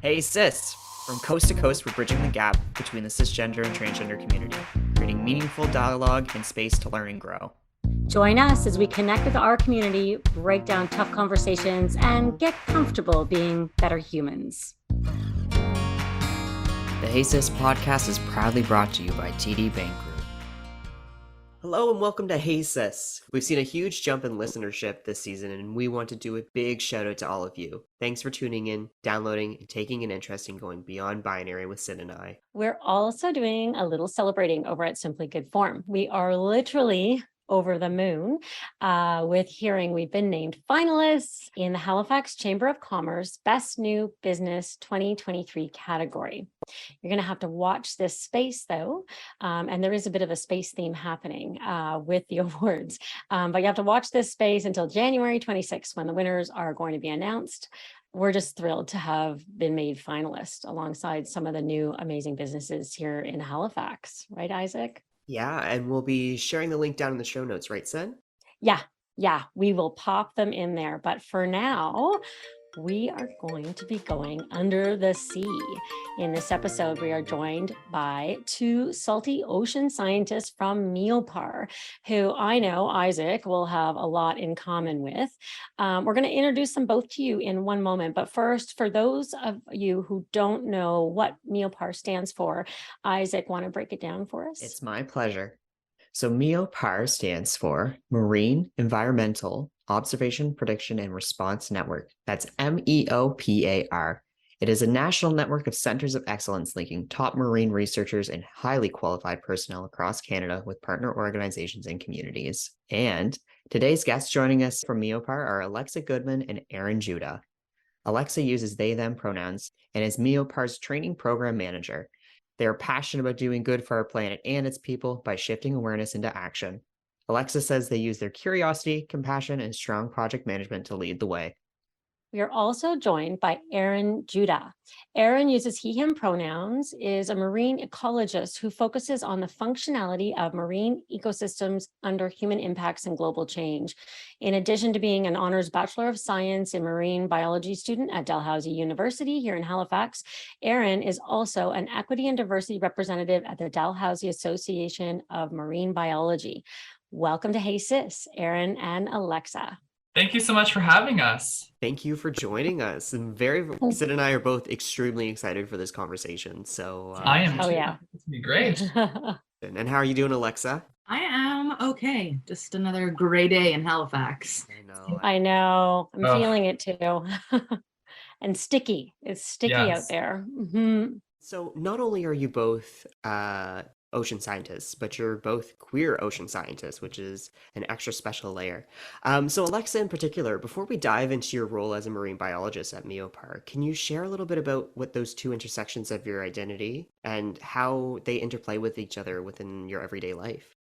Hey sis! From coast to coast, we're bridging the gap between the cisgender and transgender community, creating meaningful dialogue and space to learn and grow. Join us as we connect with our community, break down tough conversations, and get comfortable being better humans. The Hey Sis podcast is proudly brought to you by TD Bank Group. Hello and welcome to Hey Sis. We've seen a huge jump in listenership this season, and we want to do a big shout out to all of you. Thanks for tuning in, downloading, and taking an interest in going beyond binary with Sid and I. We're also doing a little celebrating over at Simply Good Form. We are literally over the moon with hearing we've been named finalists in the Halifax Chamber of Commerce Best New Business 2023 category. You're going to have to watch this space though, and there is a bit of a space theme happening with the awards, but you have to watch this space until January 26th when the winners are going to be announced. We're just thrilled to have been made finalists alongside some of the new amazing businesses here in Halifax, right, Isaac? Yeah, and we'll be sharing the link down in the show notes, right, Sid? Yeah, we will pop them in there. But for now, we are going to be going under the sea. In this episode, we are joined by two salty ocean scientists from MEOPAR, who I know Isaac will have a lot in common with. We're going to introduce them both to you in one moment. But first, for those of you who don't know what MEOPAR stands for, Isaac, want to break it down for us? It's my pleasure. So MEOPAR stands for Marine Environmental Observation, Prediction, and Response Network. That's MEOPAR. It is a national network of centers of excellence linking top marine researchers and highly qualified personnel across Canada with partner organizations and communities. And today's guests joining us from MEOPAR are Alexa Goodman and Aaron Judah. Alexa uses they, them pronouns and is MEOPAR's training program manager. They are passionate about doing good for our planet and its people by shifting awareness into action. Alexa says they use their curiosity, compassion, and strong project management to lead the way. We are also joined by Aaron Judah. Aaron uses he, him pronouns, is a marine ecologist who focuses on the functionality of marine ecosystems under human impacts and global change. In addition to being an honors Bachelor of Science in Marine Biology student at Dalhousie University here in Halifax, Aaron is also an equity and diversity representative at the Dalhousie Association of Marine Biology. Welcome to Hey Sis, Aaron and Alexa. Thank you so much for having us. Thank you for joining us. And Sid and I are both extremely excited for this conversation. So I am too. Yeah. It's gonna be great. And how are you doing, Alexa? I am okay. Just another gray day in Halifax. I know. I'm feeling it too. And sticky. It's sticky out there. Mm-hmm. So not only are you both ocean scientists, but you're both queer ocean scientists, which is an extra special layer. So Alexa in particular, before we dive into your role as a marine biologist at MEOPAR, can you share a little bit about what those two intersections of your identity and how they interplay with each other within your everyday life?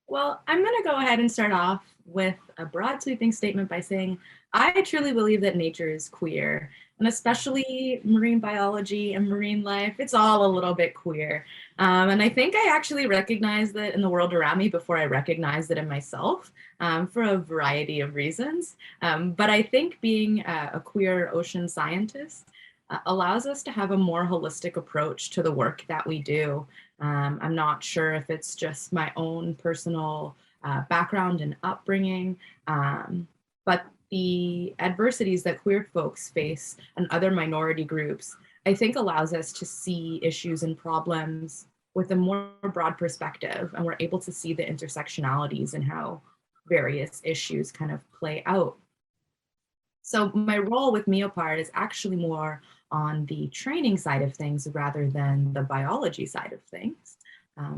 Well, I'm going to go ahead and start off with a broad sweeping statement by saying I truly believe that nature is queer, and especially marine biology and marine life. It's all a little bit queer. And I think I actually recognized that in the world around me before I recognized it in myself for a variety of reasons. But I think being a queer ocean scientist allows us to have a more holistic approach to the work that we do. I'm not sure if it's just my own personal background and upbringing, but the adversities that queer folks face and other minority groups, I think allows us to see issues and problems with a more broad perspective, and we're able to see the intersectionalities and how various issues kind of play out. So my role with MEOPAR is actually more on the training side of things rather than the biology side of things.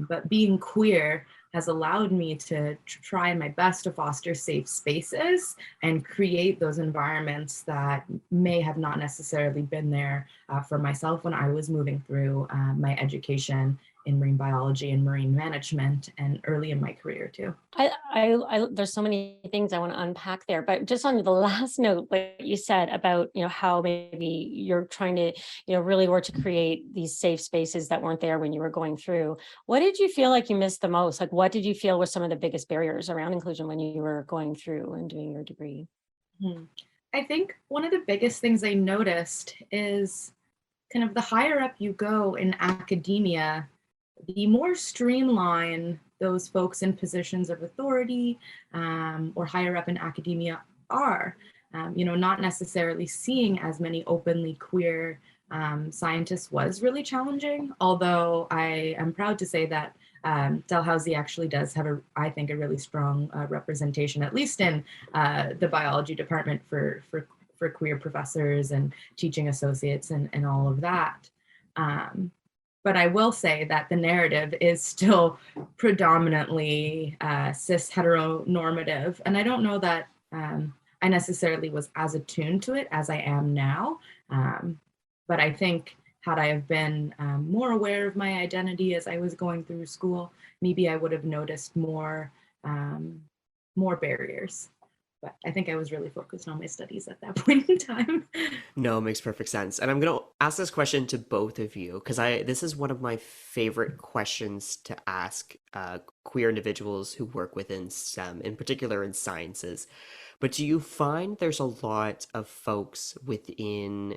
But being queer has allowed me to try my best to foster safe spaces and create those environments that may have not necessarily been there for myself when I was moving through my education in marine biology and marine management and early in my career too. There's so many things I want to unpack there, but just on the last note, what you said about, how maybe you're trying to, really work to create these safe spaces that weren't there when you were going through. What did you feel like you missed the most? Like, what did you feel were some of the biggest barriers around inclusion when you were going through and doing your degree? I think one of the biggest things I noticed is kind of the higher up you go in academia, the more streamlined those folks in positions of authority or higher up in academia are. Not necessarily seeing as many openly queer scientists was really challenging, although I am proud to say that Dalhousie actually does have, I think, a really strong representation, at least in the biology department for queer professors and teaching associates and all of that. But I will say that the narrative is still predominantly cis heteronormative. And I don't know that I necessarily was as attuned to it as I am now. But I think had I have been more aware of my identity as I was going through school, maybe I would have noticed more barriers. But I think I was really focused on my studies at that point in time. No, it makes perfect sense. And I'm going to ask this question to both of you because this is one of my favorite questions to ask queer individuals who work within STEM, in particular in sciences. But do you find there's a lot of folks within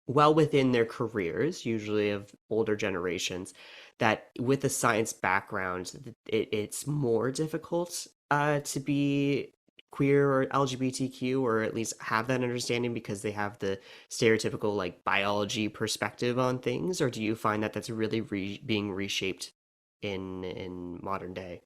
their careers, usually of older generations, that with a science background, it's more difficult to be queer or LGBTQ, or at least have that understanding because they have the stereotypical like biology perspective on things? Or do you find that that's really being reshaped in modern day?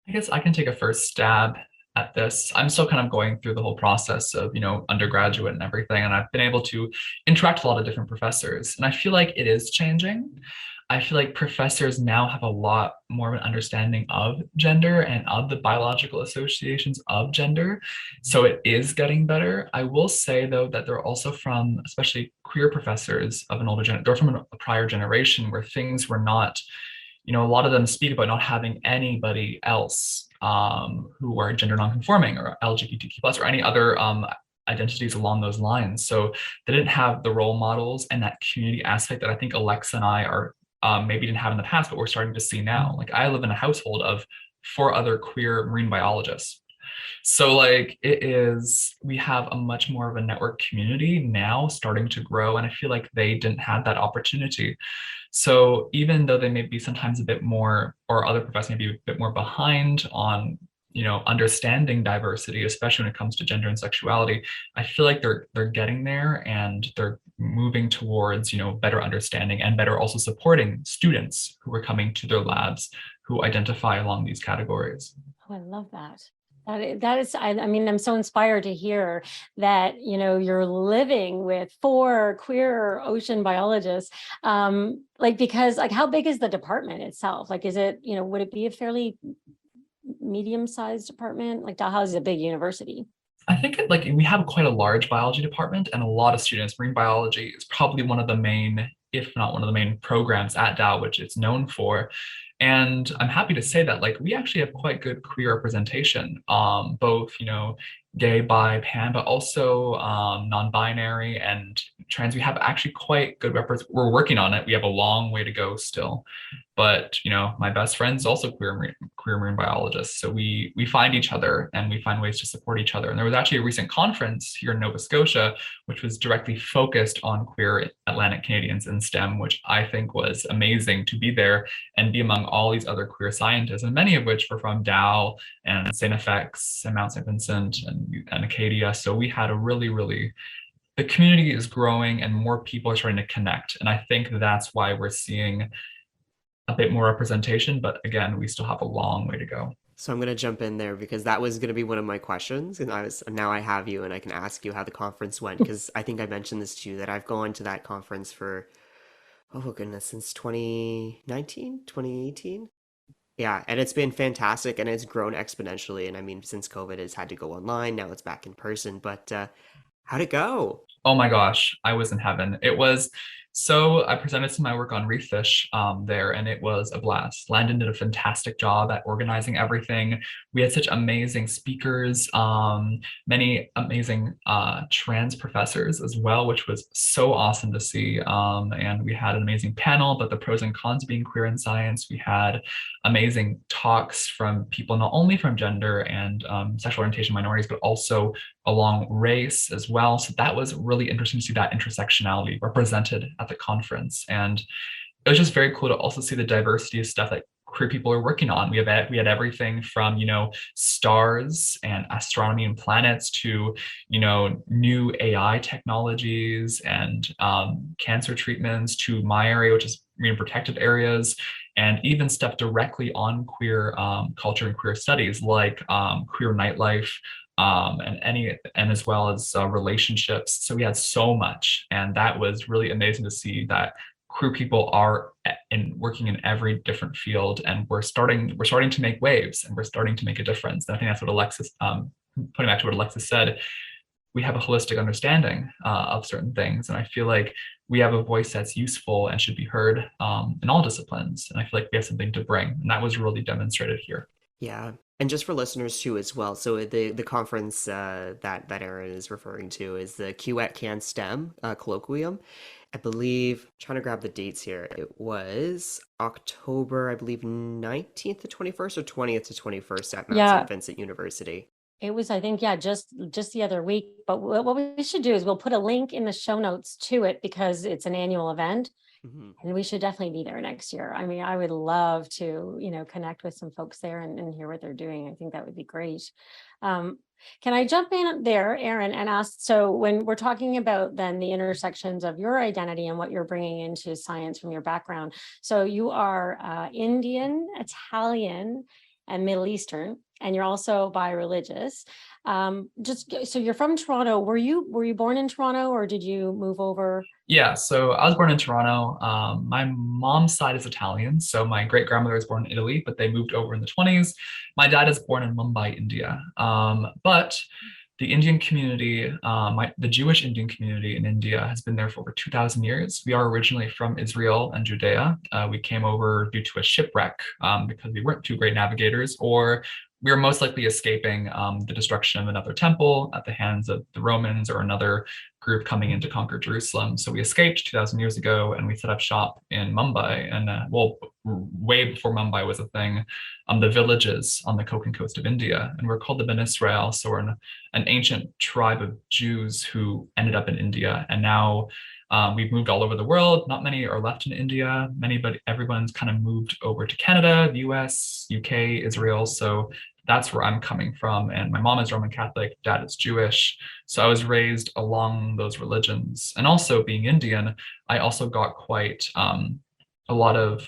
I guess I can take a first stab at this. I'm still kind of going through the whole process of, undergraduate and everything, and I've been able to interact with a lot of different professors, and I feel like it is changing. I feel like professors now have a lot more of an understanding of gender and of the biological associations of gender. So it is getting better. I will say, though, that they're also from, especially queer professors of an older generation, they're from a prior generation where things were not, a lot of them speak about not having anybody else who are gender nonconforming or LGBTQ plus or any other identities along those lines. So they didn't have the role models and that community aspect that I think Alexa and I are maybe didn't have in the past, but we're starting to see now. Like I live in a household of 4 other queer marine biologists. So like we have a much more of a network community now starting to grow. And I feel like they didn't have that opportunity. So even though they may be sometimes a bit more, or other professors may be a bit more behind on, understanding diversity, especially when it comes to gender and sexuality, I feel like they're getting there and they're moving towards, better understanding and better also supporting students who are coming to their labs who identify along these categories. Oh, I love that. That is, I mean, I'm so inspired to hear that, you're living with 4 queer ocean biologists. Because how big is the department itself? Like, is it, would it be a fairly medium-sized department? Like Dalhousie is a big university. I think we have quite a large biology department and a lot of students. Marine biology is probably one of the main, if not one of the main programs at Dow, which it's known for. And I'm happy to say that we actually have quite good queer representation, both, gay, bi, pan, but also non-binary and trans. We have actually quite good we're working on it. We have a long way to go still. But my best friend's also queer marine biologist. So we find each other and we find ways to support each other. And there was actually a recent conference here in Nova Scotia, which was directly focused on queer Atlantic Canadians in STEM, which I think was amazing to be there and be among all these other queer scientists, and many of which were from Dow and St. FX and Mount St. Vincent and Acadia. So we had a really, the community is growing and more people are starting to connect. And I think that's why we're seeing a bit more representation, but again, we still have a long way to go. So I'm going to jump in there because that was going to be one of my questions, and now I have you and I can ask you how the conference went, because I think I mentioned this to you that I've gone to that conference for, oh goodness, since 2019, 2018. Yeah, and it's been fantastic and it's grown exponentially. And I mean, since COVID has had to go online, now it's back in person, but how'd it go? Oh my gosh, I was in heaven. It was So I presented some of my work on reef fish there, and it was a blast. Landon did a fantastic job at organizing everything. We had such amazing speakers, many amazing trans professors as well, which was so awesome to see. And we had an amazing panel about the pros and cons of being queer in science. We had amazing talks from people not only from gender and sexual orientation minorities, but also along race as well. So that was really interesting to see that intersectionality represented at the conference. And it was just very cool to also see the diversity of stuff that queer people are working on. We had everything from, stars and astronomy and planets to, new AI technologies and cancer treatments to my area, which is marine protected areas, and even stuff directly on queer culture and queer studies like queer nightlife, and as well as relationships. So we had so much, and that was really amazing to see that queer people are working in every different field, and we're starting to make waves, and we're starting to make a difference. And I think that's what Alexis, putting back to what Alexis said, we have a holistic understanding of certain things, and I feel like we have a voice that's useful and should be heard in all disciplines. And I feel like we have something to bring, and that was really demonstrated here. Yeah. And just for listeners too as well, so the conference that Aaron is referring to is the QET Can STEM colloquium. I believe, trying to grab the dates here, it was October, I believe, 19th to 21st or 20th to 21st at Mount St. Vincent University. It was, I think, just the other week. But what we should do is we'll put a link in the show notes to it because it's an annual event. And we should definitely be there next year. I mean, I would love to, connect with some folks there and hear what they're doing. I think that would be great. Can I jump in there, Aaron, and ask, so when we're talking about then the intersections of your identity and what you're bringing into science from your background, so you are Indian, Italian, and Middle Eastern, and you're also bi-religious. So you're from Toronto. Were you born in Toronto, or did you move over? Yeah, so I was born in Toronto. My mom's side is Italian, so my great grandmother was born in Italy, but they moved over in the 20s. My dad is born in Mumbai, India. But the Indian community, the Jewish Indian community in India has been there for over 2,000 years. We are originally from Israel and Judea. We came over due to a shipwreck because we weren't too great navigators, or we were most likely escaping the destruction of another temple at the hands of the Romans or another group coming in to conquer Jerusalem. So we escaped 2,000 years ago, and we set up shop in Mumbai. And way before Mumbai was a thing, the villages on the Konkan coast of India, and we're called the Ben Israel. So we're an ancient tribe of Jews who ended up in India, and now we've moved all over the world. Not many are left in India, but everyone's kind of moved over to Canada, the US, UK, Israel. So that's where I'm coming from. And my mom is Roman Catholic, dad is Jewish. So I was raised along those religions. And also being Indian, I also got quite a lot of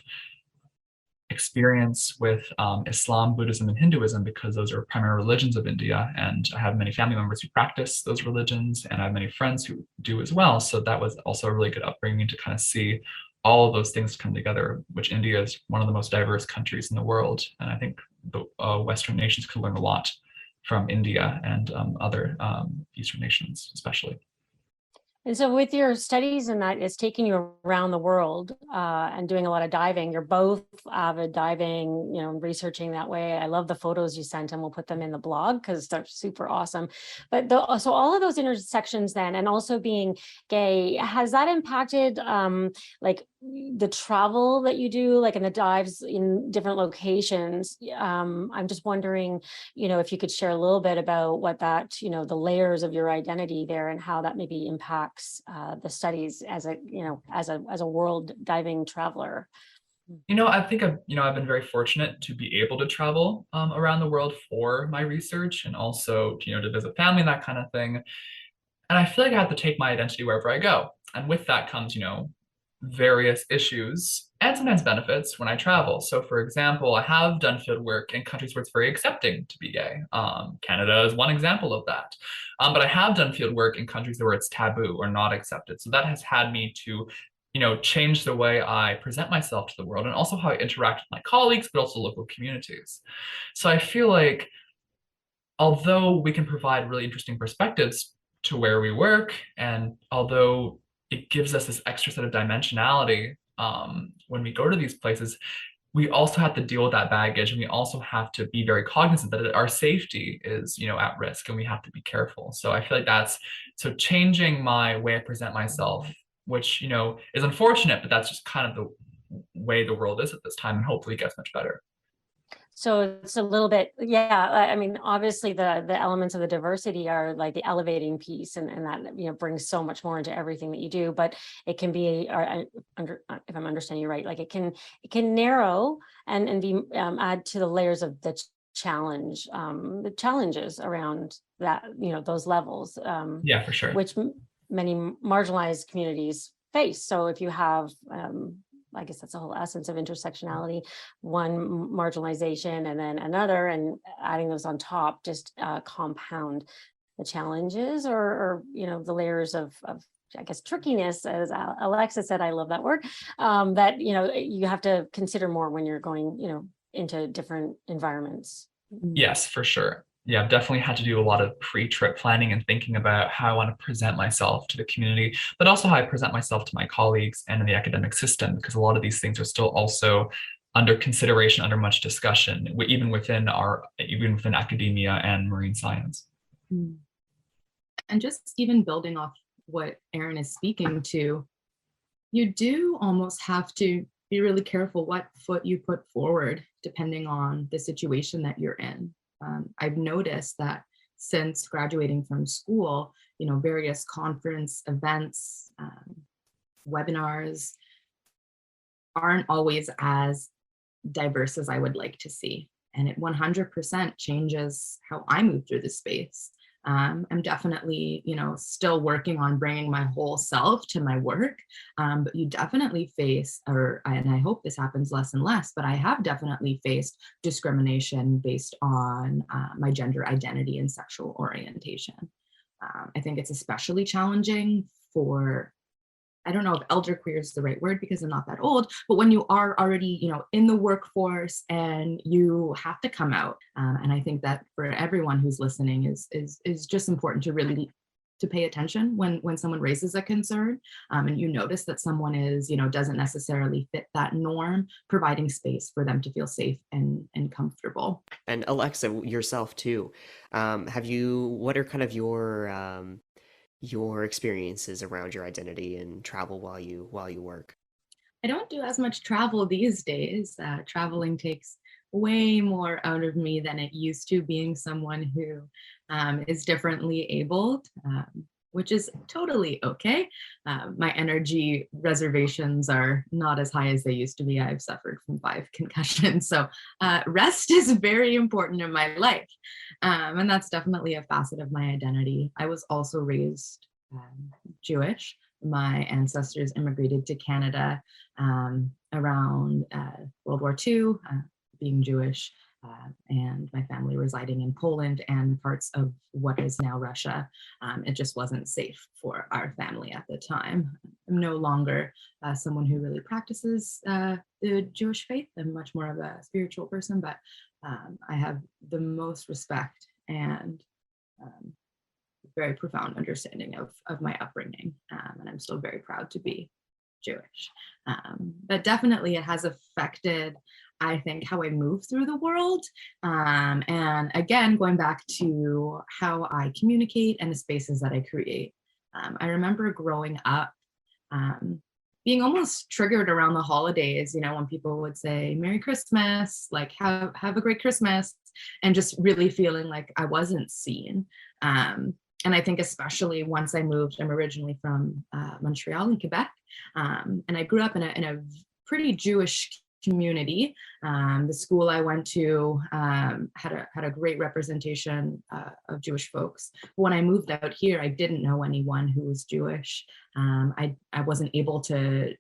experience with Islam, Buddhism, and Hinduism, because those are primary religions of India. And I have many family members who practice those religions, and I have many friends who do as well. So that was also a really good upbringing to kind of see all of those things come together, which India is one of the most diverse countries in the world. And I think the Western nations could learn a lot from India and other Eastern nations, especially. And so with your studies and that, it's taking you around the world and doing a lot of diving. You're both avid diving, researching that way. I love the photos you sent, and we'll put them in the blog because they're super awesome. But so all of those intersections then, and also being gay, has that impacted like the travel that you do, like in the dives in different locations? I'm just wondering, if you could share a little bit about what that, the layers of your identity there and how that maybe impacts the studies as a world diving traveler. I think I've been very fortunate to be able to travel around the world for my research, and also to visit family and that kind of thing. And I feel like I have to take my identity wherever I go, and with that comes various issues and sometimes benefits when I travel. So for example, I have done field work in countries where it's very accepting to be gay. Canada is one example of that. But I have done field work in countries where it's taboo or not accepted. So that has had me to change the way I present myself to the world, and also how I interact with my colleagues, but also local communities. So I feel like although we can provide really interesting perspectives to where we work, and although it gives us this extra set of dimensionality when we go to these places. We also have to deal with that baggage, and we also have to be very cognizant that our safety is, at risk, and we have to be careful. So I feel like that's so changing my way I present myself, which, is unfortunate, but that's just kind of the way the world is at this time, and hopefully it gets much better. So it's a little bit, yeah. I mean, obviously the elements of the diversity are like the elevating piece, and that brings so much more into everything that you do. But it can be, if I'm understanding you right, like it can narrow and be add to the layers of the the challenges around that, those levels. Yeah, for sure. Which many marginalized communities face. So if you have I guess that's the whole essence of intersectionality, one marginalization and then another, and adding those on top just compound the challenges or the layers of I guess trickiness, as Alexa said. I love that word, that you have to consider more when you're going into different environments. Yes, for sure. Yeah, I've definitely had to do a lot of pre-trip planning and thinking about how I want to present myself to the community, but also how I present myself to my colleagues and in the academic system, because a lot of these things are still also under consideration, under much discussion, even within academia and marine science. And just even building off what Erin is speaking to, you do almost have to be really careful what foot you put forward, depending on the situation that you're in. I've noticed that since graduating from school, various conference events, webinars aren't always as diverse as I would like to see. And it 100% changes how I move through the space. I'm definitely, still working on bringing my whole self to my work, but you definitely face, and I hope this happens less and less, but I have definitely faced discrimination based on my gender identity and sexual orientation. I think it's especially challenging for, I don't know if elder queer is the right word because I'm not that old, but when you are already, in the workforce and you have to come out. And I think that for everyone who's listening is just important to really to pay attention when someone raises a concern, and you notice that someone is, doesn't necessarily fit that norm, providing space for them to feel safe and comfortable. And Alexa, yourself too, what are kind of your experiences around your identity and travel while you work? I don't do as much travel these days. Traveling takes way more out of me than it used to, being someone who is differently abled, which is totally okay. My energy reservations are not as high as they used to be. I've suffered from 5 concussions. So rest is very important in my life. And that's definitely a facet of my identity. I was also raised Jewish. My ancestors immigrated to Canada around World War II, being Jewish, and my family residing in Poland and parts of what is now Russia. It just wasn't safe for our family at the time. I'm no longer someone who really practices the Jewish faith. I'm much more of a spiritual person, but I have the most respect and very profound understanding of my upbringing, and I'm still very proud to be Jewish. But definitely it has affected, I think, how I move through the world. And again, going back to how I communicate and the spaces that I create. I remember growing up being almost triggered around the holidays, when people would say, Merry Christmas, like have a great Christmas, and just really feeling like I wasn't seen. And I think especially once I moved, I'm originally from Montreal in Quebec, and I grew up in a pretty Jewish community. The school I went to had a great representation of Jewish folks. But when I moved out here, I didn't know anyone who was Jewish. I wasn't able to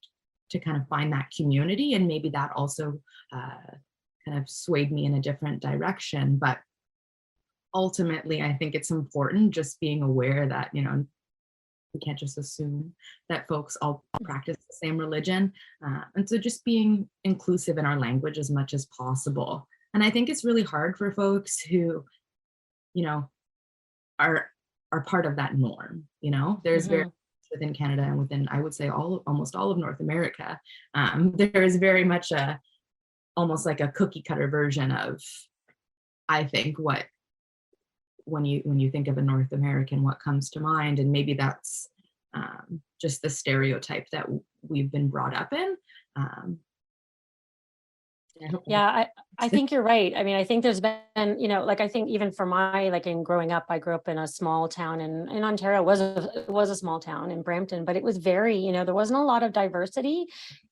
kind of find that community, and maybe that also kind of swayed me in a different direction. But ultimately, I think it's important just being aware that, we can't just assume that folks all practice the same religion. And so just being inclusive in our language as much as possible. And I think it's really hard for folks who, are part of that norm. There's very within Canada and within, I would say, almost all of North America, there is very much almost like a cookie cutter version of, I think, what when you think of a North American, what comes to mind, and maybe that's just the stereotype that we've been brought up in. Yeah, I think you're right. I mean, I think there's been, like, I think even for like in growing up, I grew up in a small town in Ontario. It was a small town in Brampton, but it was very, there wasn't a lot of diversity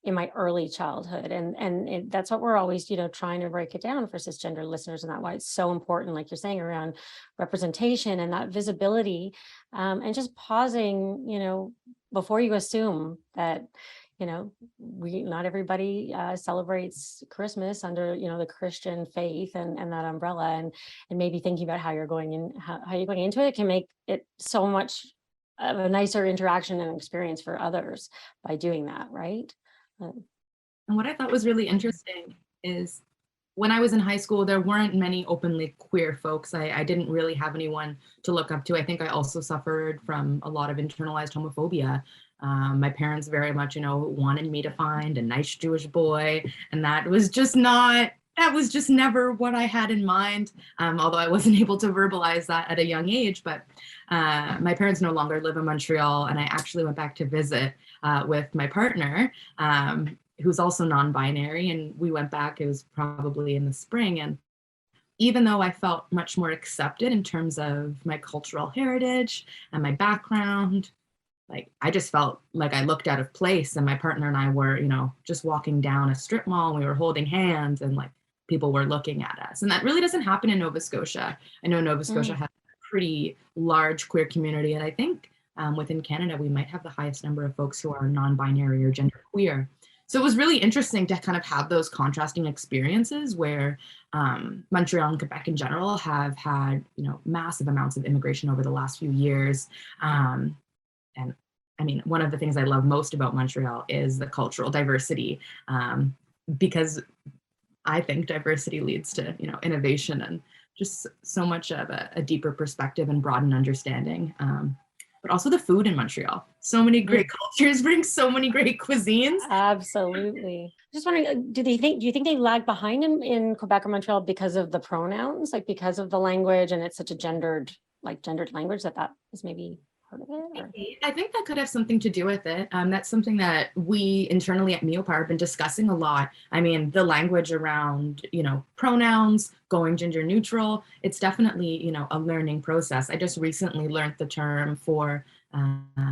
in my early childhood. And that's what we're always, trying to break it down for cisgender listeners, and that's why it's so important, like you're saying, around representation and that visibility, and just pausing, before you assume that, not everybody celebrates Christmas under, the Christian faith and that umbrella, and maybe thinking about how you're going in, how you're going into it can make it so much of a nicer interaction and experience for others by doing that, right? And what I thought was really interesting is when I was in high school, there weren't many openly queer folks. I didn't really have anyone to look up to. I think I also suffered from a lot of internalized homophobia. My parents very much, wanted me to find a nice Jewish boy, and that was just never what I had in mind, although I wasn't able to verbalize that at a young age. But my parents no longer live in Montreal, and I actually went back to visit with my partner, who's also non-binary, and we went back, it was probably in the spring, and even though I felt much more accepted in terms of my cultural heritage and my background, like I just felt like I looked out of place, and my partner and I were, just walking down a strip mall, and we were holding hands, and like people were looking at us. And that really doesn't happen in Nova Scotia. I know Nova Scotia has a pretty large queer community, and I think within Canada, we might have the highest number of folks who are non-binary or genderqueer. So it was really interesting to kind of have those contrasting experiences where Montreal and Quebec in general have had, massive amounts of immigration over the last few years. And I mean, one of the things I love most about Montreal is the cultural diversity, because I think diversity leads to, innovation and just so much of a deeper perspective and broadened understanding. But also the food in Montreal. So many great cultures bring so many great cuisines. Absolutely. Just wondering, do you think they lag behind in Quebec or Montreal because of the pronouns, like because of the language, and it's such a gendered language that is maybe part of it? Or? I think that could have something to do with it. That's something that we internally at MEOPAR have been discussing a lot. I mean, the language around, pronouns, going gender neutral, it's definitely, a learning process. I just recently learned the term for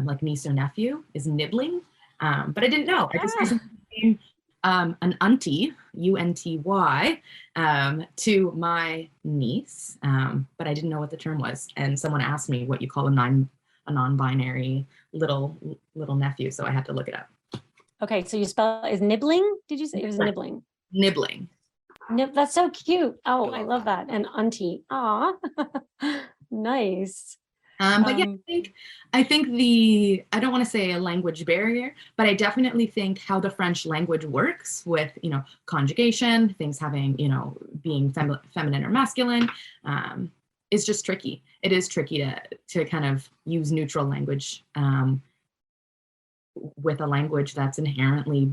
like niece or nephew is nibbling, but I didn't know. I just recently became an auntie, UNTY, to my niece, but I didn't know what the term was. And someone asked me what you call a non-binary little nephew, so I had to look it up. Okay, so you spell is nibbling? Did you say it was nibbling? Nibbling. That's so cute. Oh, I love that. And auntie. Aw, nice. But yeah, I think I don't want to say a language barrier, but I definitely think how the French language works with, conjugation, things having, being feminine or masculine, is just tricky. It is tricky to kind of use neutral language with a language that's inherently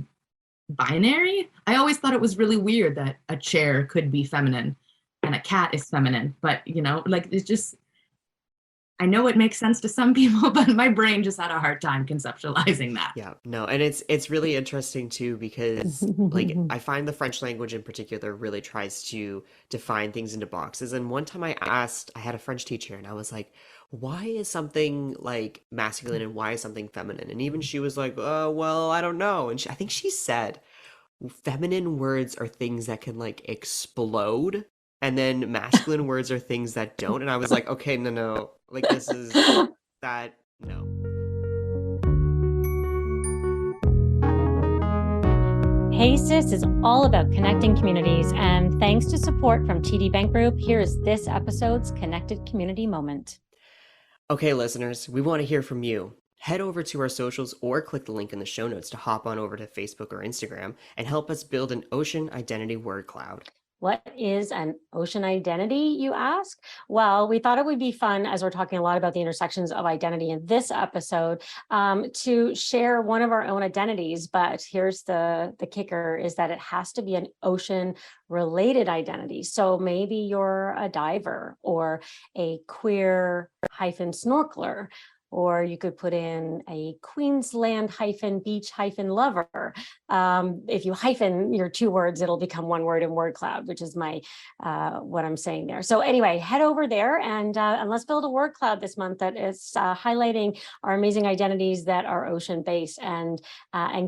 binary. I always thought it was really weird that a chair could be feminine and a cat is feminine, but it's just, I know it makes sense to some people, but my brain just had a hard time conceptualizing that. Yeah, no, and it's really interesting too, because like I find the French language in particular really tries to define things into boxes. And one time I had a French teacher, and I was like, why is something like masculine and why is something feminine? And even she was like, well, I don't know. And I think she said feminine words are things that can like explode, and then masculine words are things that don't. And I was like, okay, no. Like this is that, no. Hey Sis is all about connecting communities, and thanks to support from TD Bank Group, here is this episode's Connected Community Moment. Okay, listeners, we want to hear from you. Head over to our socials or click the link in the show notes to hop on over to Facebook or Instagram and help us build an ocean identity word cloud. What is an ocean identity, you ask? Well, we thought it would be fun, as we're talking a lot about the intersections of identity in this episode, to share one of our own identities. But here's the kicker, is that it has to be an ocean-related identity. So maybe you're a diver or a queer snorkeler, or you could put in a Queensland beach lover. If you hyphen your two words, it'll become one word in word cloud, which is my what I'm saying there. So anyway, head over there and let's build a word cloud this month that is highlighting our amazing identities that are ocean based, and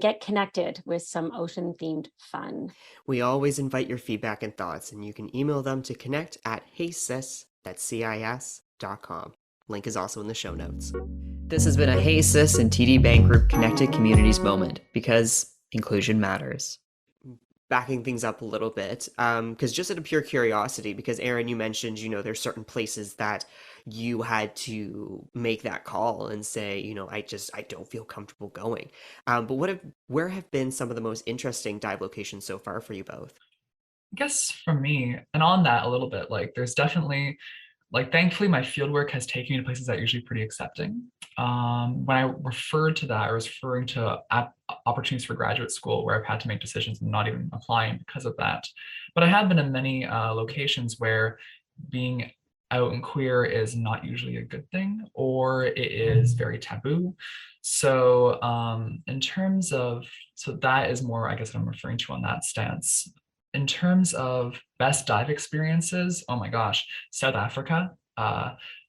get connected with some ocean themed fun. We always invite your feedback and thoughts, and you can email them to connect@heysis.com. Link is also in the show notes. This has been a Hey Sis and TD Bank Group Connected Communities moment, because inclusion matters. Backing things up a little bit, because just out of pure curiosity, because Aaron, you mentioned, there's certain places that you had to make that call and say, I don't feel comfortable going. But where have been some of the most interesting dive locations so far for you both? I guess for me, and on that a little bit, there's definitely, thankfully, my fieldwork has taken me to places that are usually pretty accepting. When I referred to that, I was referring to opportunities for graduate school where I've had to make decisions and not even applying because of that. But I have been in many locations where being out and queer is not usually a good thing, or it is very taboo. So in terms of, that is more, I guess, what I'm referring to on that stance. In terms of best dive experiences, oh my gosh, South Africa.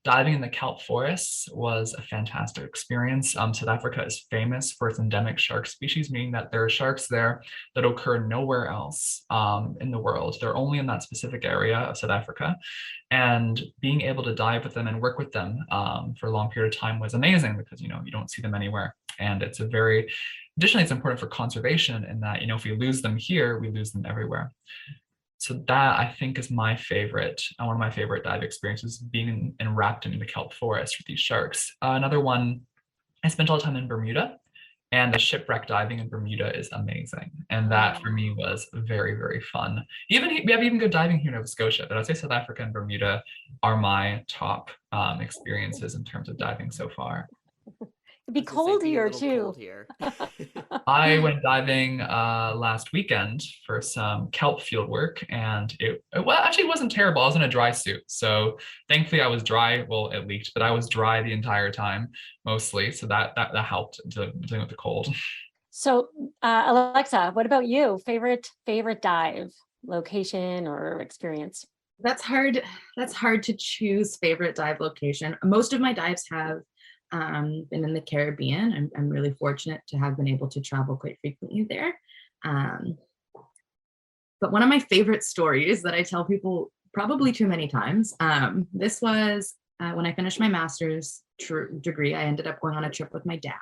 Diving in the kelp forests was a fantastic experience. South Africa is famous for its endemic shark species, meaning that there are sharks there that occur nowhere else in the world. They're only in that specific area of South Africa. And being able to dive with them and work with them for a long period of time was amazing, because you don't see them anywhere. And additionally, it's important for conservation in that, if we lose them here, we lose them everywhere. So that, I think, is my favorite, one of my favorite dive experiences, being wrapped in the kelp forest with these sharks. Another one, I spent all the time in Bermuda, and the shipwreck diving in Bermuda is amazing. And that for me was very, very fun. We have even good diving here in Nova Scotia, but I'd say South Africa and Bermuda are my top experiences in terms of diving so far. It'd be cold here too. I went diving last weekend for some kelp field work, and it actually wasn't terrible. I was in a dry suit, so thankfully I was dry. Well, it leaked, but I was dry the entire time, mostly. So that helped dealing with the cold. So Alexa, what about you? Favorite dive location or experience? That's hard to choose favorite dive location. Most of my dives have been in the Caribbean. I'm really fortunate to have been able to travel quite frequently there. But one of my favorite stories that I tell people probably too many times, this was when I finished my master's degree. I ended up going on a trip with my dad.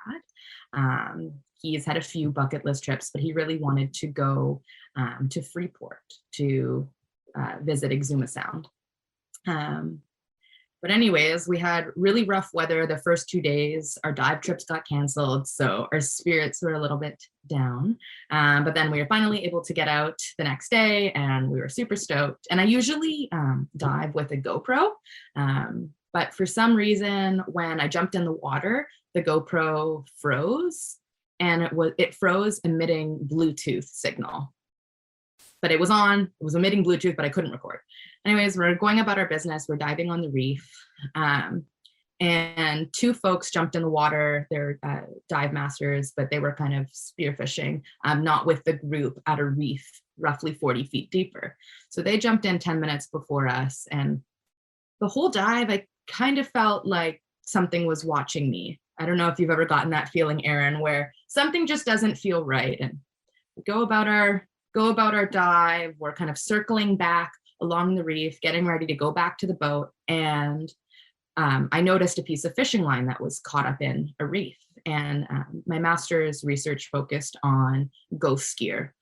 He's had a few bucket list trips, but he really wanted to go to Freeport to visit Exuma Sound. But anyways, we had really rough weather the first 2 days. Our dive trips got canceled, so our spirits were a little bit down. But then we were finally able to get out the next day, and we were super stoked. And I usually dive with a GoPro, but for some reason, when I jumped in the water, the GoPro froze, and it froze emitting Bluetooth signal. But it was emitting Bluetooth, but I couldn't record. Anyways, we're going about our business. We're diving on the reef. And two folks jumped in the water. They're dive masters, but they were kind of spearfishing, not with the group, at a reef roughly 40 feet deeper. So they jumped in 10 minutes before us. And the whole dive, I kind of felt like something was watching me. I don't know if you've ever gotten that feeling, Aaron, where something just doesn't feel right. And we go about our dive. We're kind of circling back along the reef, getting ready to go back to the boat. And I noticed a piece of fishing line that was caught up in a reef. And my master's research focused on ghost gear,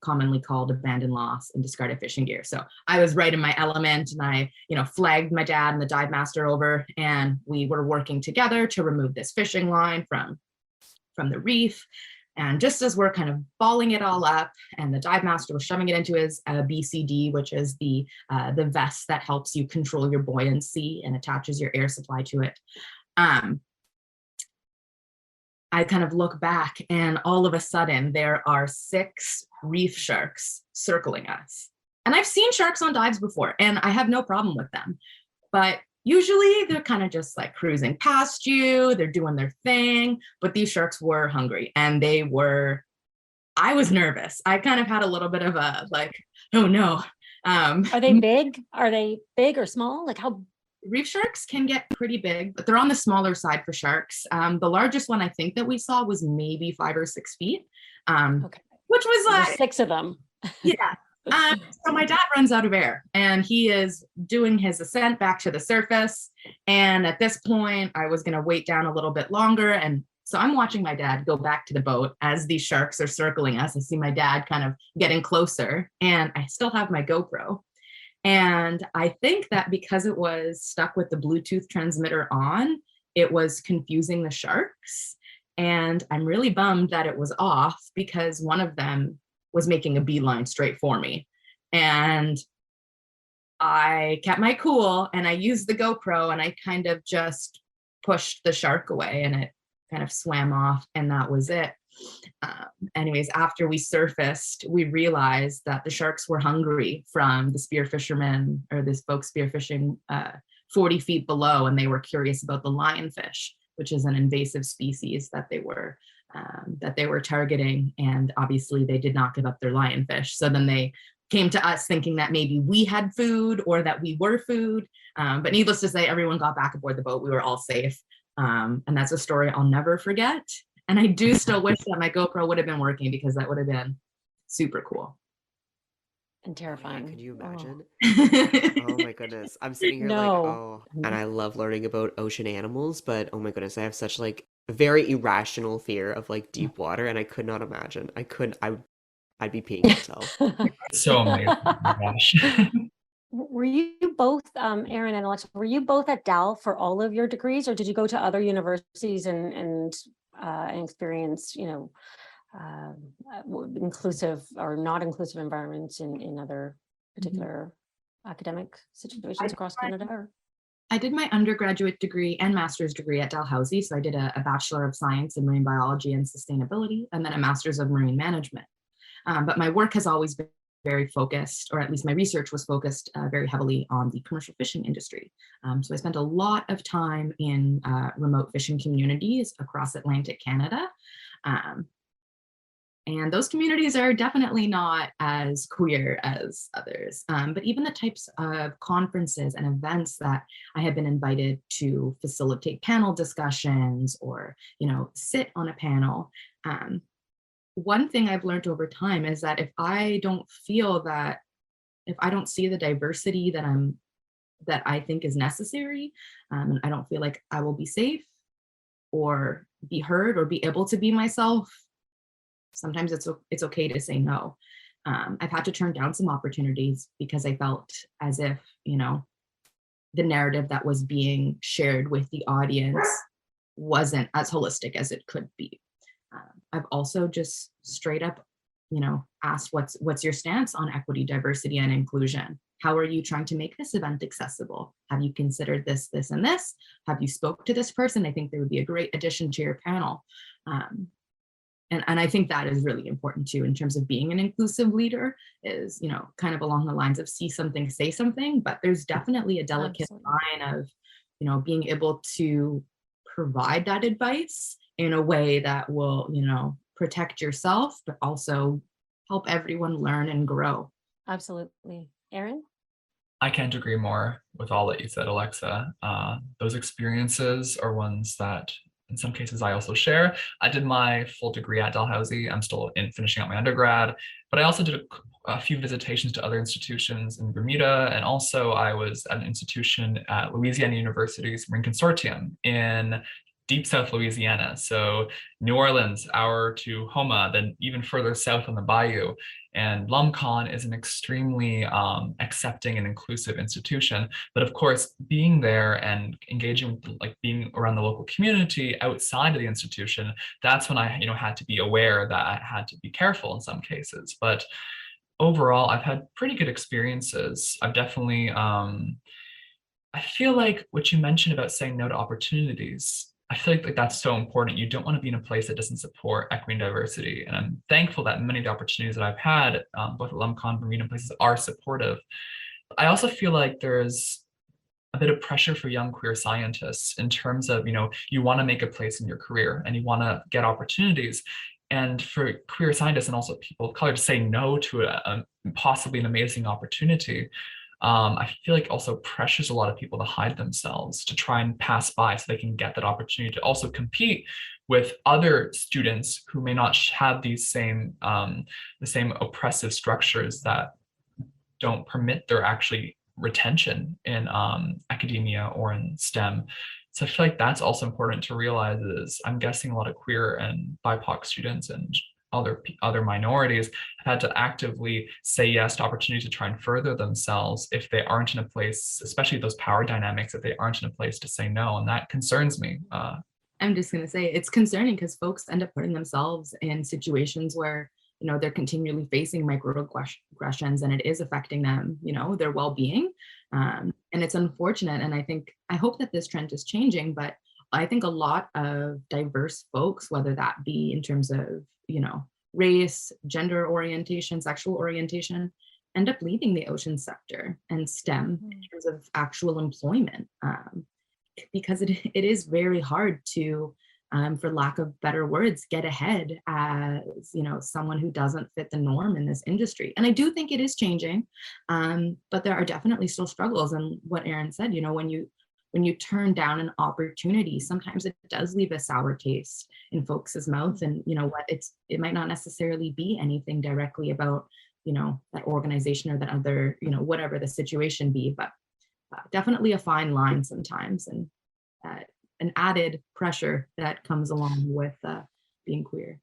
commonly called abandoned, lost, and discarded fishing gear. So I was right in my element, and I, flagged my dad and the dive master over, and we were working together to remove this fishing line from the reef. And just as we're kind of balling it all up, and the dive master was shoving it into his BCD, which is the vest that helps you control your buoyancy and attaches your air supply to it. I kind of look back, and all of a sudden there are 6 reef sharks circling us. And I've seen sharks on dives before, and I have no problem with them. But usually they're kind of just like cruising past you, they're doing their thing, but these sharks were hungry, and I was nervous. I kind of had a little bit of a like, oh no. Are they big? Are they big or small? Like how? Reef sharks can get pretty big, but they're on the smaller side for sharks. The largest one I think that we saw was maybe 5 or 6 feet, Okay. which was There's like 6 of them. yeah. So my dad runs out of air, and he is doing his ascent back to the surface. And at this point, I was going to wait down a little bit longer. And so I'm watching my dad go back to the boat as these sharks are circling us. I see my dad kind of getting closer, and I still have my GoPro. And I think that because it was stuck with the Bluetooth transmitter on, it was confusing the sharks. And I'm really bummed that it was off, because one of them was making a beeline straight for me. And I kept my cool, and I used the GoPro, and I kind of just pushed the shark away, and it kind of swam off, and that was it. Anyways, after we surfaced, we realized that the sharks were hungry from the spear fishermen, or this folks spearfishing 40 feet below, and they were curious about the lionfish, which is an invasive species that they were targeting. And obviously they did not give up their lionfish. So then they came to us thinking that maybe we had food, or that we were food. But needless to say, everyone got back aboard the boat. We were all safe. And that's a story I'll never forget. And I do still wish that my GoPro would have been working, because that would have been super cool. And terrifying. Could you Oh. imagine? Oh my goodness. I'm sitting here like, No. oh, and I love learning about ocean animals, but oh my goodness, I have such like a very irrational fear of like deep water, and I could not imagine. I'd be peeing myself. So amazing. Oh my gosh. Were you both, Aaron and Alexa, were you both at Dal for all of your degrees, or did you go to other universities and experience, inclusive or not inclusive environments in other particular academic situations across Canada? Or? I did my undergraduate degree and master's degree at Dalhousie. So I did a Bachelor of Science in Marine Biology and Sustainability, and then a Master's of Marine Management. But my work has always been very focused, or at least my research was focused very heavily on the commercial fishing industry. So I spent a lot of time in remote fishing communities across Atlantic Canada. And those communities are definitely not as queer as others. But even the types of conferences and events that I have been invited to facilitate panel discussions, or, sit on a panel. One thing I've learned over time is that if I don't see the diversity that I think is necessary, and I don't feel like I will be safe or be heard or be able to be myself, sometimes it's okay to say no. I've had to turn down some opportunities because I felt as if, the narrative that was being shared with the audience wasn't as holistic as it could be. I've also just straight up, asked what's your stance on equity, diversity, and inclusion? How are you trying to make this event accessible? Have you considered this, this, and this? Have you spoke to this person? I think they would be a great addition to your panel. And I think that is really important too, in terms of being an inclusive leader, is, kind of along the lines of see something, say something, but there's definitely a delicate line of, being able to provide that advice in a way that will, protect yourself, but also help everyone learn and grow. Absolutely. Aaron? I can't agree more with all that you said, Alexa. Those experiences are ones that in some cases I also share. I did my full degree at Dalhousie. I'm still finishing up my undergrad, but I also did a few visitations to other institutions in Bermuda. And also I was at an institution at Louisiana University's Marine Consortium in deep South Louisiana. So New Orleans, hour to Houma, then even further south on the bayou. And LumCon is an extremely accepting and inclusive institution. But of course, being there and engaging with, like, being around the local community outside of the institution, that's when I, had to be aware that I had to be careful in some cases. But overall, I've had pretty good experiences. I've definitely, I feel like what you mentioned about saying no to opportunities, I feel like that's so important. You don't want to be in a place that doesn't support equity and diversity. And I'm thankful that many of the opportunities that I've had, both at LumCon, Marine, and places, are supportive. I also feel like there's a bit of pressure for young queer scientists in terms of, you want to make a place in your career and you want to get opportunities. And for queer scientists and also people of color to say no to possibly an amazing opportunity, I feel like also pressures a lot of people to hide themselves, to try and pass by so they can get that opportunity to also compete with other students who may not have these the same oppressive structures that don't permit their actually retention in academia or in STEM. So I feel like that's also important to realize. Is I'm guessing a lot of queer and BIPOC students and other minorities have had to actively say yes to opportunities to try and further themselves if they aren't in a place, especially those power dynamics, if they aren't in a place to say no. And that concerns me. I'm just going to say it's concerning because folks end up putting themselves in situations where, they're continually facing microaggressions and it is affecting them, their well-being. And it's unfortunate. And I hope that this trend is changing, but I think a lot of diverse folks, whether that be in terms of, race, gender orientation, sexual orientation, end up leaving the ocean sector and STEM in terms of actual employment, because it is very hard to, for lack of better words, get ahead as, someone who doesn't fit the norm in this industry. And I do think it is changing, but there are definitely still struggles. And what Erin said, when you turn down an opportunity, sometimes it does leave a sour taste in folks' mouth. And it might not necessarily be anything directly about, that organization or that other, whatever the situation be, but definitely a fine line sometimes, and an added pressure that comes along with being queer.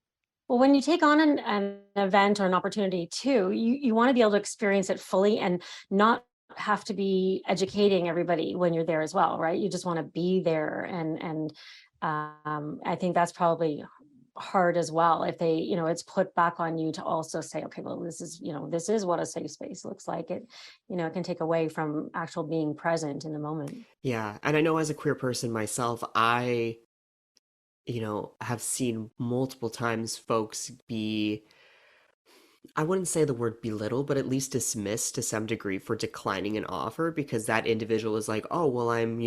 Well, when you take on an event or an opportunity too, you want to be able to experience it fully and not have to be educating everybody when you're there as well, right? You just want to be there, and I think that's probably hard as well if they, it's put back on you to also say, okay, well, this is what a safe space looks like. It can take away from actual being present in the moment. Yeah, and I know as a queer person myself, I have seen multiple times folks be, I wouldn't say the word belittle, but at least dismissed to some degree for declining an offer because that individual is like, oh, well, I'm,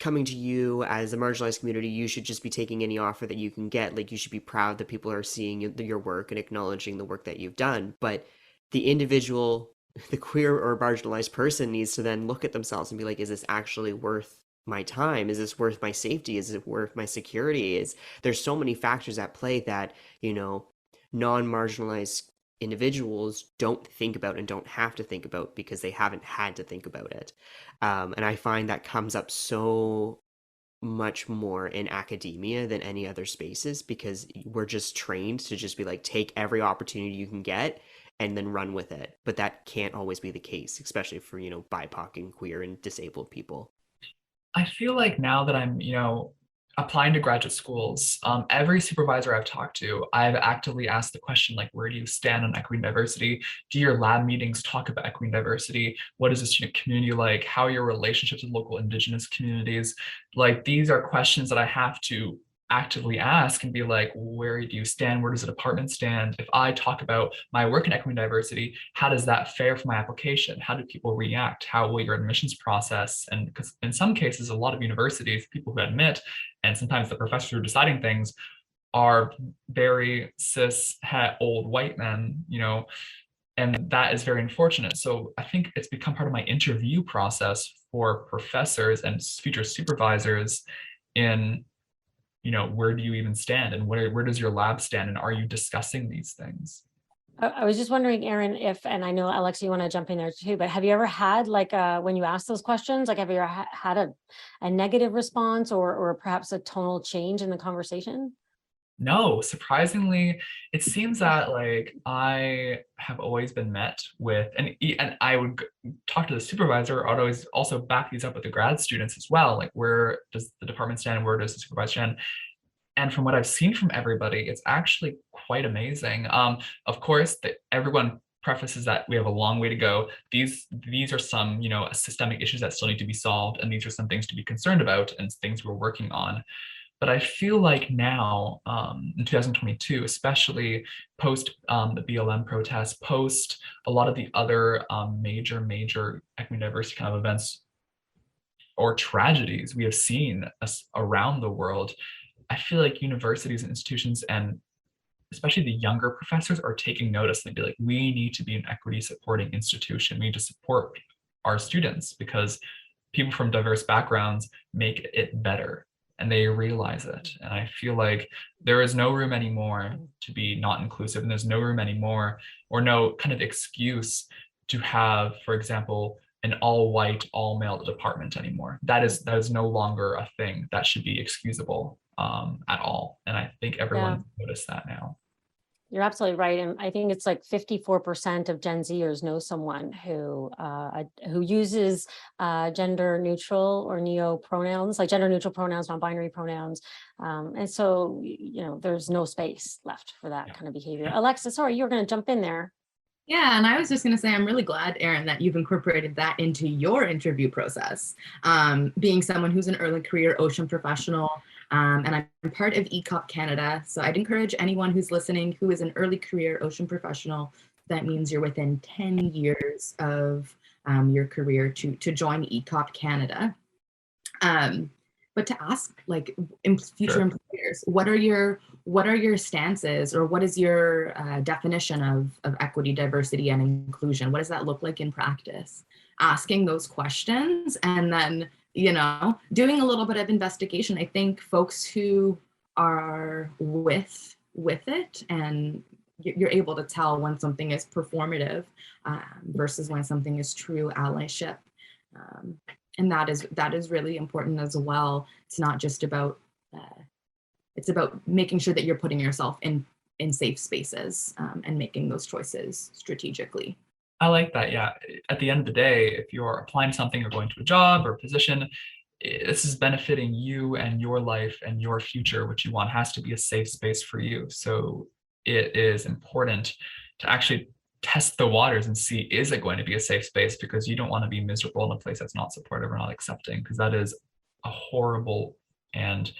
coming to you as a marginalized community, you should just be taking any offer that you can get. Like, you should be proud that people are seeing your work and acknowledging the work that you've done. But the individual, the queer or marginalized person, needs to then look at themselves and be like, is this actually worth my time? Is this worth my safety? Is it worth my security? There's so many factors at play that, non-marginalized individuals don't think about and don't have to think about because they haven't had to think about it. And I find that comes up so much more in academia than any other spaces because we're just trained to just be like, take every opportunity you can get and then run with it. But that can't always be the case, especially for, BIPOC and queer and disabled people. I feel like now that I'm, applying to graduate schools, every supervisor I've talked to, I've actively asked the question, like, where do you stand on equity and diversity? Do your lab meetings talk about equity and diversity? What is the student community like? How are your relationships with local Indigenous communities? Like, these are questions that I have to actively ask and be like, where do you stand? Where does the department stand? If I talk about my work in equity and diversity, how does that fare for my application? How do people react? How will your admissions process? And because in some cases, a lot of universities, people who admit, and sometimes the professors who are deciding things are very cis, het, old white men, and that is very unfortunate. So I think it's become part of my interview process for professors and future supervisors in, where do you even stand and where does your lab stand? And are you discussing these things? I was just wondering, Erin, and I know Alex, you want to jump in there too, but have you ever had when you ask those questions, like have you ever had a negative response or perhaps a tonal change in the conversation? No, surprisingly, it seems that like I have always been met with, and I would talk to the supervisor. I'd always also back these up with the grad students as well. Like, where does the department stand and where does the supervisor stand? And from what I've seen from everybody, it's actually quite amazing. Of course, everyone prefaces that we have a long way to go. These are some, systemic issues that still need to be solved, and these are some things to be concerned about and things we're working on. But I feel like now, in 2022, especially post the BLM protests, post a lot of the other major equity diversity kind of events or tragedies we have seen around the world, I feel like universities and institutions, and especially the younger professors, are taking notice and be like, we need to be an equity supporting institution. We need to support our students because people from diverse backgrounds make it better, and they realize it. And I feel like there is no room anymore to be not inclusive, and there's no room anymore, or no kind of excuse to have, for example, an all-white, all-male department anymore. That is no longer a thing that should be excusable at all. And I think everyone noticed that now. You're absolutely right. And I think it's like 54% of Gen Zers know someone who uses gender neutral or neo pronouns, like gender neutral pronouns, non-binary pronouns. And so, there's no space left for that kind of behavior. Alexa, sorry, you were going to jump in there. Yeah, and I was just going to say, I'm really glad, Erin, that you've incorporated that into your interview process. Being someone who's an early career ocean professional, and I'm part of ECOP Canada. So I'd encourage anyone who's listening who is an early career ocean professional, that means you're within 10 years of your career, to join ECOP Canada. But to ask, like, future employers, what are your stances, or what is your definition of equity, diversity, and inclusion? What does that look like in practice? Asking those questions, and then doing a little bit of investigation. I think folks who are with it, and you're able to tell when something is performative versus when something is true allyship. And that is really important as well. It's not just about, it's about making sure that you're putting yourself in safe spaces and making those choices strategically. I like that. Yeah. At the end of the day, if you're applying something or going to a job or a position, this is benefiting you and your life and your future, which you want has to be a safe space for you. So it is important to actually test the waters and see, is it going to be a safe space? Because you don't want to be miserable in a place that's not supportive or not accepting, because that is a horrible and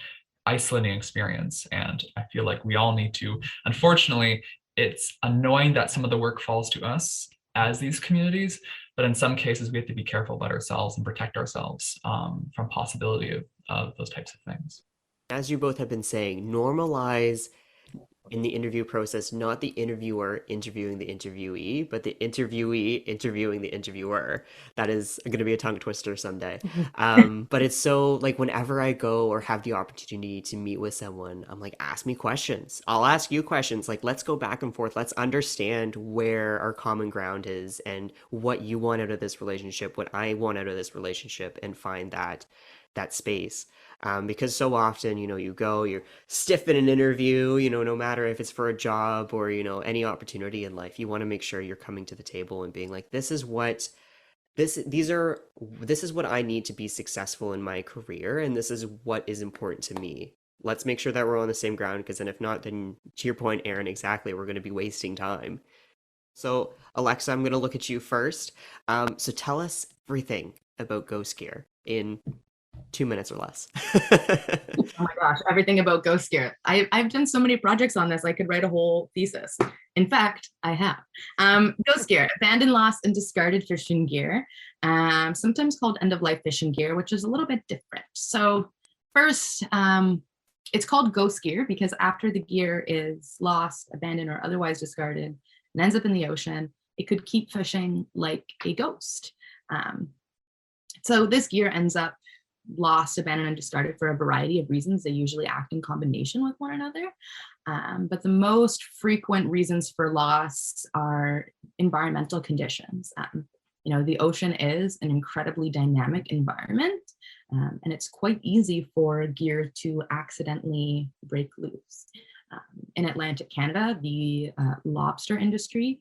isolating experience. And I feel like we all need to, unfortunately, it's annoying that some of the work falls to us as these communities, but in some cases we have to be careful about ourselves and protect ourselves from possibility of those types of things. As you both have been saying, normalize in the interview process, not the interviewer interviewing the interviewee, but the interviewee interviewing the interviewer. That is going to be a tongue twister someday. But it's so, like, whenever I go or have the opportunity to meet with someone, I'm like, ask me questions. I'll ask you questions. Like, let's go back and forth. Let's understand where our common ground is and what you want out of this relationship, what I want out of this relationship, and find that space. Because so often, you're stiff in an interview, no matter if it's for a job or, any opportunity in life, you want to make sure you're coming to the table and being like, this is what I need to be successful in my career. And this is what is important to me. Let's make sure that we're on the same ground, because then if not, then to your point, Erin, exactly, we're going to be wasting time. So Alexa, I'm going to look at you first. So tell us everything about Ghost Gear in 2 minutes or less. Oh my gosh, everything about Ghost Gear. I've done so many projects on this, I could write a whole thesis. In fact, I have. Ghost Gear, abandoned, lost, and discarded fishing gear, sometimes called end-of-life fishing gear, which is a little bit different. So first, it's called Ghost Gear because after the gear is lost, abandoned, or otherwise discarded and ends up in the ocean, it could keep fishing like a ghost. So this gear ends up lost, abandoned, and discarded for a variety of reasons. They usually act in combination with one another. But the most frequent reasons for loss are environmental conditions. The ocean is an incredibly dynamic environment, and it's quite easy for gear to accidentally break loose. In Atlantic Canada, the lobster industry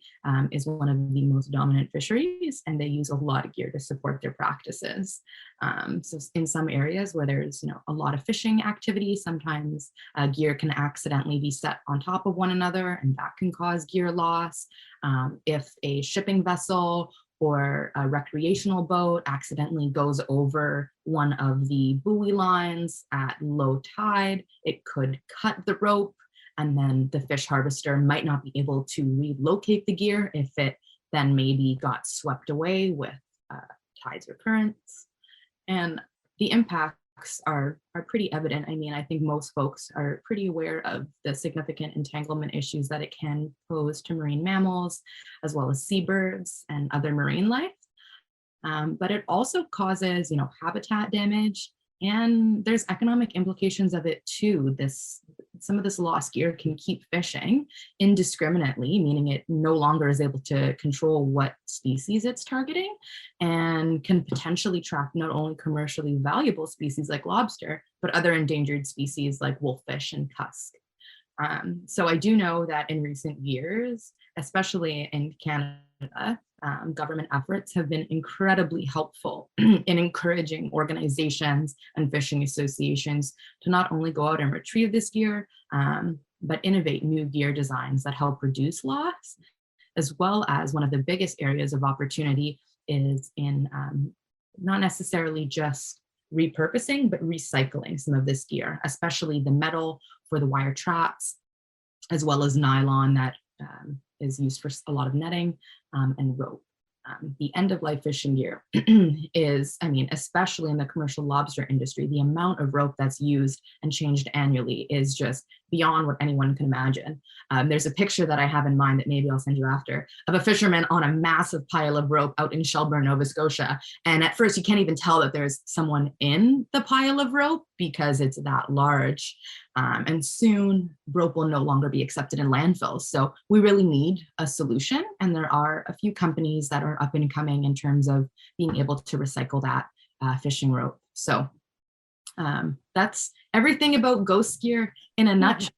is one of the most dominant fisheries, and they use a lot of gear to support their practices. So in some areas where there's a lot of fishing activity, sometimes gear can accidentally be set on top of one another, and that can cause gear loss. If a shipping vessel or a recreational boat accidentally goes over one of the buoy lines at low tide, it could cut the rope, and then the fish harvester might not be able to relocate the gear if it then maybe got swept away with tides or currents. And the impacts are pretty evident. I mean, I think most folks are pretty aware of the significant entanglement issues that it can pose to marine mammals, as well as seabirds and other marine life. But it also causes, habitat damage, and there's economic implications of it too. Some of this lost gear can keep fishing indiscriminately, meaning it no longer is able to control what species it's targeting, and can potentially trap not only commercially valuable species like lobster, but other endangered species like wolffish and cusk. So I do know that in recent years, especially in Canada, government efforts have been incredibly helpful in encouraging organizations and fishing associations to not only go out and retrieve this gear, but innovate new gear designs that help reduce loss, as well as one of the biggest areas of opportunity is in not necessarily just repurposing, but recycling some of this gear, especially the metal for the wire traps, as well as nylon that is used for a lot of netting, and rope. The end-of-life fishing gear is, especially in the commercial lobster industry, the amount of rope that's used and changed annually is just beyond what anyone can imagine. There's a picture that I have in mind that maybe I'll send you after, of a fisherman on a massive pile of rope out in Shelburne, Nova Scotia. And at first you can't even tell that there's someone in the pile of rope because it's that large. And soon rope will no longer be accepted in landfills. So we really need a solution. And there are a few companies that are up and coming in terms of being able to recycle that fishing rope. So that's everything about ghost gear in a nutshell.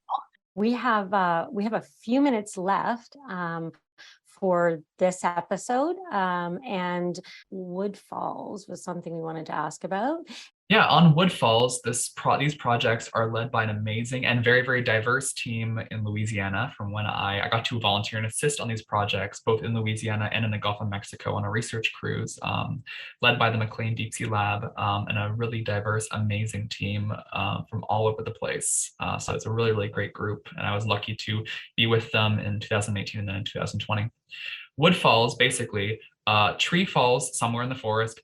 We have a few minutes left for this episode, and Woodfalls was something we wanted to ask about. Yeah, on Woodfalls, these projects are led by an amazing and very, very diverse team in Louisiana. From when I got to volunteer and assist on these projects, both in Louisiana and in the Gulf of Mexico on a research cruise, led by the McLean Deep Sea Lab, and a really diverse, amazing team from all over the place. So it's a really, really great group. And I was lucky to be with them in 2018 and then in 2020. Woodfalls, basically, tree falls somewhere in the forest,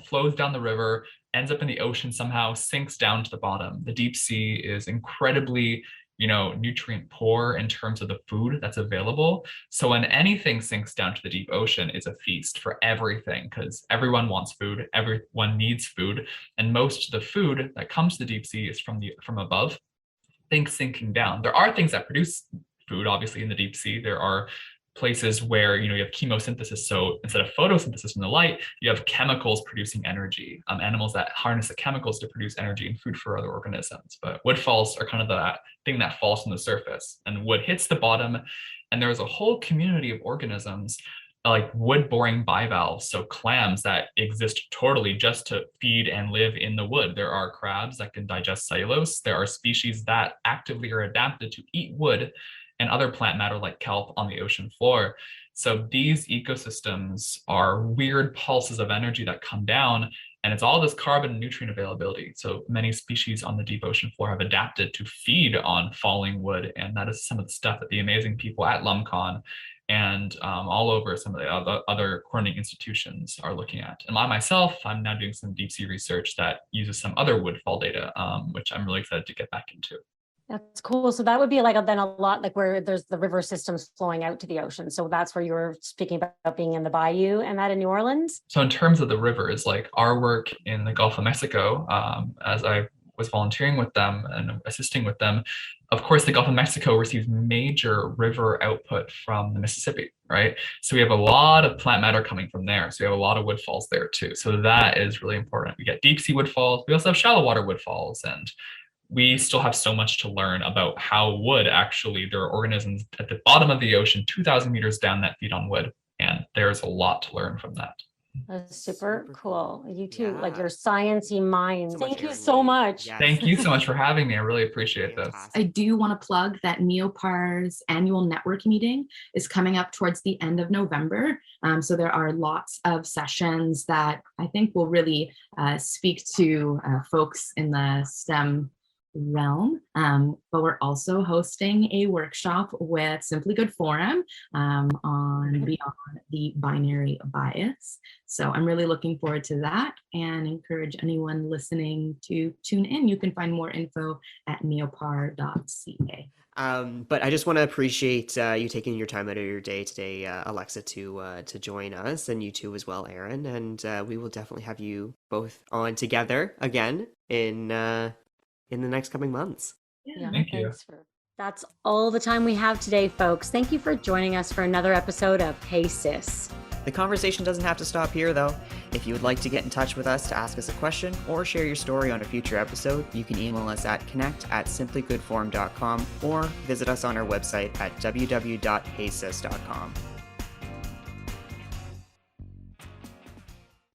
flows down the river, ends up in the ocean somehow, sinks down to the bottom. The deep sea is incredibly, nutrient poor in terms of the food that's available. So when anything sinks down to the deep ocean, it's a feast for everything, because everyone wants food, everyone needs food, and most of the food that comes to the deep sea is from above, things sinking down. There are things that produce food, obviously, in the deep sea. There are places where you have chemosynthesis, so instead of photosynthesis from the light, you have chemicals producing energy, animals that harness the chemicals to produce energy and food for other organisms. But woodfalls are kind of that thing that falls from the surface, and wood hits the bottom, and there's a whole community of organisms like wood boring bivalves, so clams that exist totally just to feed and live in the wood. There are crabs that can digest cellulose. There are species that actively are adapted to eat wood and other plant matter like kelp on the ocean floor. So these ecosystems are weird pulses of energy that come down, and it's all this carbon and nutrient availability. So many species on the deep ocean floor have adapted to feed on falling wood, and that is some of the stuff that the amazing people at LumCon and all over some of the other coordinating institutions are looking at. And I myself, I'm now doing some deep sea research that uses some other woodfall data, which I'm really excited to get back into. That's cool. So that would be then a lot like where there's the river systems flowing out to the ocean. So that's where you were speaking about being in the bayou and that in New Orleans. So in terms of the rivers, like our work in the Gulf of Mexico, as I was volunteering with them and assisting with them, of course, the Gulf of Mexico receives major river output from the Mississippi, right? So we have a lot of plant matter coming from there. So we have a lot of woodfalls there too. So that is really important. We get deep sea woodfalls. We also have shallow water woodfalls, and we still have so much to learn about how wood actually, there are organisms at the bottom of the ocean, 2,000 meters down, that feed on wood. And there's a lot to learn from that. That's super cool. You too, like Yeah. your sciencey minds. So much, Thank you Erin. so Really- much. yes. Thank you so much for having me. I really appreciate this. Fantastic. I do want to plug that MEOPAR's annual network meeting is coming up towards the end of November. So there are lots of sessions that I think will really speak to folks in the STEM realm. But we're also hosting a workshop with Simply Good Forum on Beyond the Binary Bias. So I'm really looking forward to that and encourage anyone listening to tune in. You can find more info at meopar.ca. But I just want to appreciate you taking your time out of your day today, Alexa, to join us, and you too as well, Erin. And we will definitely have you both on together again in the next coming months. Yeah, Thank you. That's all the time we have today, folks. Thank you for joining us for another episode of Hey Sis. The conversation doesn't have to stop here, though. If you would like to get in touch with us to ask us a question or share your story on a future episode, you can email us at connect@simplygoodforum.com or visit us on our website at www.heysis.com.